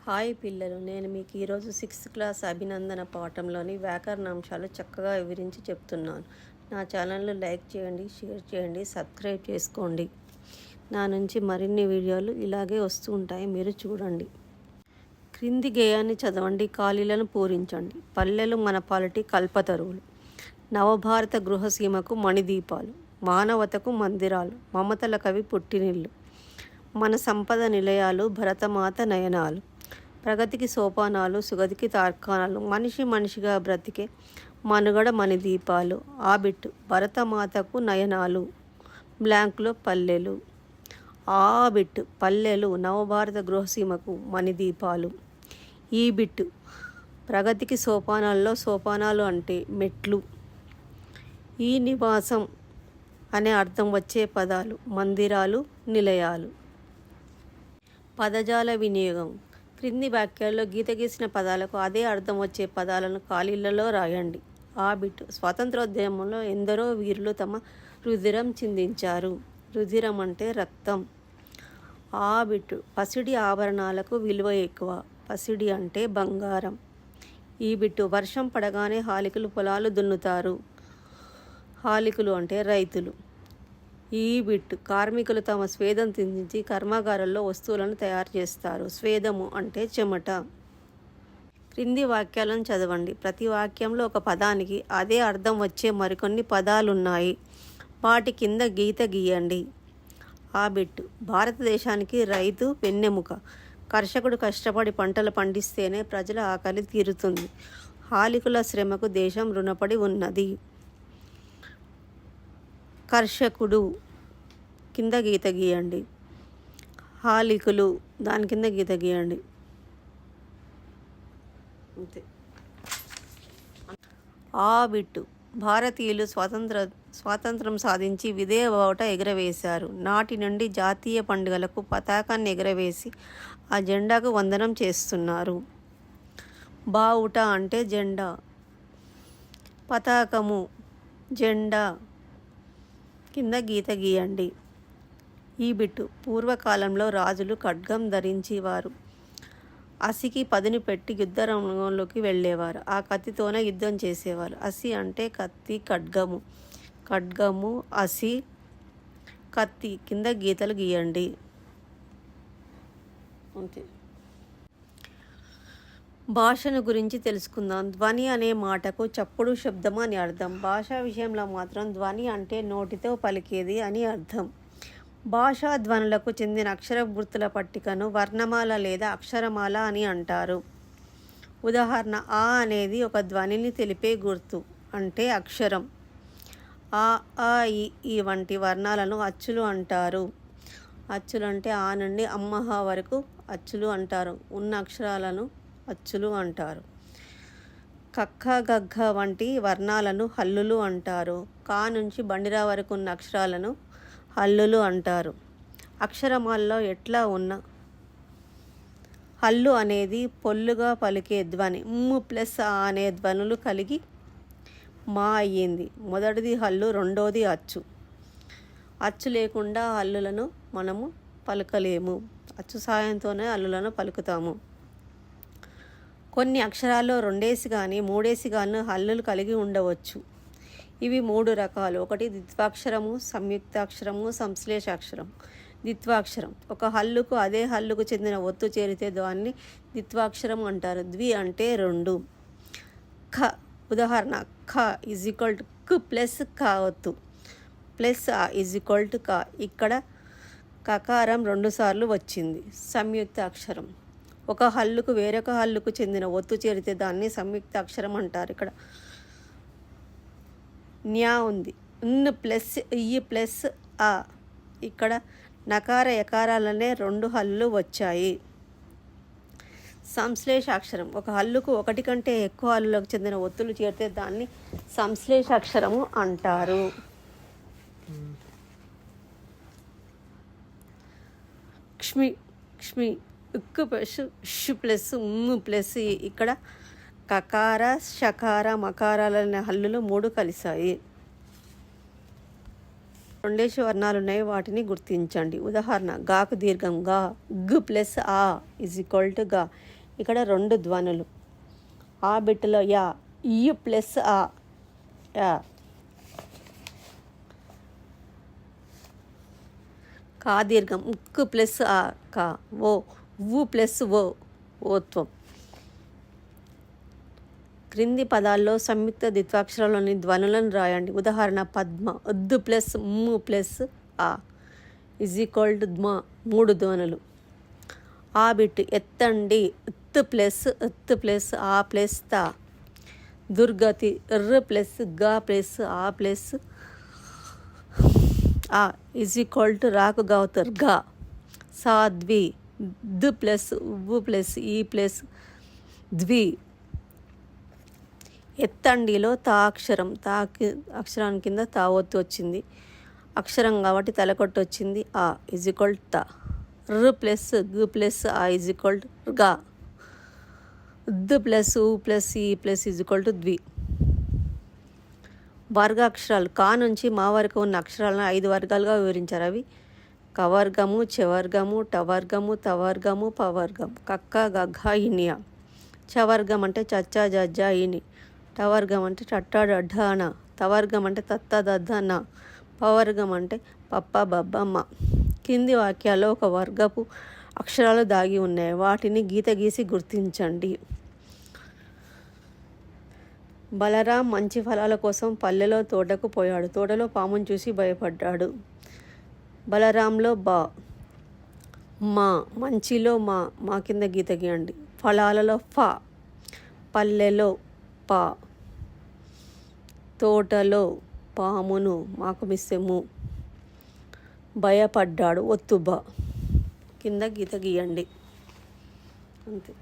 Hi పిల్లలు, నేను మీకు ఈరోజు 6th క్లాస్ అభినందన పాఠంలోని వ్యాకరణాంశాలు చక్కగా వివరించి చెప్తున్నాను. నా ఛానల్ని లైక్ చేయండి, షేర్ చేయండి, సబ్స్క్రైబ్ చేసుకోండి. నా నుంచి మరిన్ని వీడియోలు ఇలాగే వస్తూ ఉంటాయి, మీరు చూడండి. క్రింది గేయాన్ని చదవండి, ఖాళీలను పూరించండి. పల్లెలు మన పాలిటి కల్పతరువులు, నవభారత గృహసీమకు మణిదీపాలు, మానవతకు మందిరాలు, మమతల కవి పుట్టినిల్లు, మన సంపద నిలయాలు, భరతమాత నయనాలు, ప్రగతికి సోపానాలు, సుగతికి తార్కాణాలు, మనిషి మనిషిగా బ్రతికే మనుగడ మణిదీపాలు, ఆబిట్ భరతమాతకు నయనాలు, బ్లాంక్లో పల్లెలు, ఆబిట్ పల్లెలు నవభారత గృహసీమకు మణిదీపాలు, ఈ బిట్ ప్రగతికి సోపానాల్లో సోపానాలు అంటే మెట్లు, ఈ నివాసం అనే అర్థం వచ్చే పదాలు మందిరాలు, నిలయాలు. పదజాల వినియోగం. క్రింది వాక్యాల్లో గీత గీసిన పదాలకు అదే అర్థం వచ్చే పదాలను ఖాళీలలో రాయండి. ఆ బిట్ స్వాతంత్రోద్యమంలో ఎందరో వీరులు తమ రుధిరం చిందించారు. రుధిరం అంటే రక్తం. ఆ బిట్ పసిడి ఆభరణాలకు విలువ ఎక్కువ. పసిడి అంటే బంగారం. ఈ బిట్టు వర్షం పడగానే హాలికులు పొలాలు దున్నుతారు. హాలికులు అంటే రైతులు. ఈ బిట్ కార్మికులు తమ స్వేదం చిందించి కర్మాగారాల్లో వస్తువులను తయారు చేస్తారు. స్వేదము అంటే చెమట. క్రింది వాక్యాలను చదవండి. ప్రతి వాక్యంలో ఒక పదానికి అదే అర్థం వచ్చే మరికొన్ని పదాలున్నాయి. వాటి కింద గీత గీయండి. ఆ బిట్ భారతదేశానికి రైతు వెన్నెముక. కర్షకుడు కష్టపడి పంటలు పండిస్తేనే ప్రజల ఆకలి తీరుతుంది. హాలికుల శ్రమకు దేశం రుణపడి ఉన్నది. కర్షకుడు కింద గీత గీయండి. హాలికులు దాని కింద గీత గీయండి. అంతే. ఆ బిట్టు భారతీయులు స్వాతంత్రం సాధించి విజయ బావుట ఎగరవేశారు. నాటి నుండి జాతీయ పండుగలకు పతాకాన్ని ఎగరవేసి ఆ జెండాకు వందనం చేస్తున్నారు. బావుట అంటే జెండా, పతాకము జెండా కింద గీత గీయండి. ఈ బిట్టు పూర్వకాలంలో రాజులు ఖడ్గం ధరించేవారు. అసికి పదును పెట్టి యుద్ధ రంగంలోకి వెళ్ళేవారు. ఆ కత్తితోనే యుద్ధం చేసేవారు. అసి అంటే కత్తి, ఖడ్గము. ఖడ్గము, అసి, కత్తి కింద గీతలు గీయండి. అంతే. భాషను గురించి తెలుసుకుందాం. ధ్వని అనే మాటకు చప్పుడు, శబ్దము అని అర్థం. భాషా విషయంలో మాత్రం ధ్వని అంటే నోటితో పలికేది అని అర్థం. భాషా ధ్వనులకు చెందిన అక్షర గుర్తుల పట్టికను వర్ణమాల లేదా అక్షరమాల అని అంటారు. ఉదాహరణ, ఆ అనేది ఒక ధ్వనిని తెలిపే గుర్తు అంటే అక్షరం. ఆ, ఆ, ఈ వంటి వర్ణాలను అచ్చులు అంటారు. అచ్చులు అంటే ఆ నుండి అమ్మహ వరకు అచ్చులు అంటారు. ఉన్న అక్షరాలను అచ్చులు అంటారు. కక్క, గగ్గ వంటి వర్ణాలను హల్లులు అంటారు. కా నుంచి బండిరా వరకు ఉన్న అక్షరాలను హల్లులు అంటారు. అక్షరమాలలో ఎట్లా ఉన్న హల్లు అనేది పొల్లుగా పలికే ధ్వని. మ్ ప్లస్ ఆ అనే ధ్వనులు కలిగి మా అయ్యింది. మొదటిది హల్లు, రెండోది అచ్చు. అచ్చు లేకుండా హల్లులను మనము పలకలేము. అచ్చు సాయంతోనే హల్లులను పలుకుతాము. కొన్ని అక్షరాల్లో రెండేసి కానీ మూడేసి కానీ హల్లులు కలిగి ఉండవచ్చు. ఇవి 3 రకాలు. ఒకటి ద్విత్వాక్షరము, సంయుక్తాక్షరము, సంశ్లేషాక్షరం. ద్విత్వాక్షరం ఒక హల్లుకు అదే హల్లుకు చెందిన ఒత్తు చేరితే దాన్ని ద్విత్వాక్షరం అంటారు. ద్వి అంటే 2. ఖ ఉదాహరణ, ఖ ఈజ్ ఈక్వల్ టు క్ ప్లస్ క ఒత్తు ప్లస్ ఆ ఈజ్ ఈక్వల్ టు క. ఇక్కడ కకారం 2 సార్లు వచ్చింది. సంయుక్త అక్షరం ఒక హల్లుకు వేరొక హల్లుకు చెందిన ఒత్తు చేరితే దాన్ని సంయుక్త అక్షరం అంటారు. ఇక్కడ న్యా ఉంది. న్ ప్లస్ ఇ ప్లస్ ఆ. ఇక్కడ నకార యకారాలనే 2 హల్లులు వచ్చాయి. సంశ్లేషాక్షరం ఒక హల్లుకు ఒకటి కంటే ఎక్కువ హల్లులకు చెందిన ఒత్తులు చేరితే దాన్ని సంశ్లేషాక్షరము అంటారు. క్ష్మి క్ష్మి ఉక్కు ప్లస్ ష్ ప్లస్ ఉమ్ ప్లస్. ఇక్కడ కకార, షకార, మకారాలనే హల్లులు 3 కలిశాయి. రెండేసి వర్ణాలు ఉన్నాయి, వాటిని గుర్తించండి. ఉదాహరణ, గాకు దీర్ఘం గా, గ్ ప్లస్ ఆ ఈజ్ ఈక్వల్ టు గా. ఇక్కడ 2 ధ్వనులు. ఆ బిట్టులో యా, ఈ ప్లస్ ఆ, యా. కా దీర్ఘం, ఉక్కు ప్లస్ ఆ, కా. ఓ, ఉవ్వు ప్లస్ ఓ, ఓత్వం. క్రింది పదాల్లో సంయుక్త ద్విత్వాక్షరాల్లోని ధ్వనులను రాయండి. ఉదాహరణ పద్మ, ఉద్దు ప్లస్ ము ప్లస్ ఆ ఈజ్ ఈక్వల్ టు ధ్మ, 3 ధ్వనులు. ఆ బిట్టు ఎత్తండి, ఉత్తు ప్లస్ ఆ ప్లస్ తా. దుర్గతి, ర్ ప్లస్ గా ప్లస్ ఆ ప్లస్ ఆ ఈజ్ ఈక్వల్ టు రాకు గౌతర్ గా. సాధ్వి, దు ప్లస్ ఉవ్వు ప్లస్ ఈ ప్లస్ ద్వి. ఎత్తండిలో తా అక్షరం, అక్షరాన్ని కింద తా ఒత్తు వచ్చింది. అక్షరం కాబట్టి తలకొట్టు వచ్చింది. ఆ ఈజ్ ఈక్వల్ తా. ర్ ప్లస్ గు ప్లస్ ఆ ఈజ్ ఈక్వల్ టు గా. దు ప్లస్ ఉ ప్లస్ ఈ ప్లస్ ఈజ్ ఈక్వల్ టు ద్వి. వర్గ అక్షరాలు. కా నుంచి మా వరకు ఉన్న అక్షరాలను 5 వర్గాలుగా వివరించారు. అవి కవర్గము, చెవర్గము, టవర్గము, తవర్గము, పవర్గం. కక్క, గగ్గ, ఇనియ. చవర్గం అంటే చచ్చా, జజ్జా, ఇని. టవర్గం అంటే టట్టా, డడ్డ, అన. తవర్గం అంటే తత్త, దద్ద, నా. పవర్గం అంటే పప్ప, బబ్బ, మ. కింది వాక్యాల్లో ఒక వర్గపు అక్షరాలు దాగి ఉన్నాయి. వాటిని గీత గీసి గుర్తించండి. బలరాం మంచి ఫలాల కోసం పల్లెలో తోటకు పోయాడు. తోటలో పామును చూసి భయపడ్డాడు. బలరాంలో బా. మా. మంచిలో మా. మా కింద గీత గీయండి. ఫలాలలో ఫ. పల్లెలో పా. తోటలో పామును మాకు మిస్సెము. భయపడ్డాడు, ఒత్తు బా. కింద గీత గీయండి. అంతే.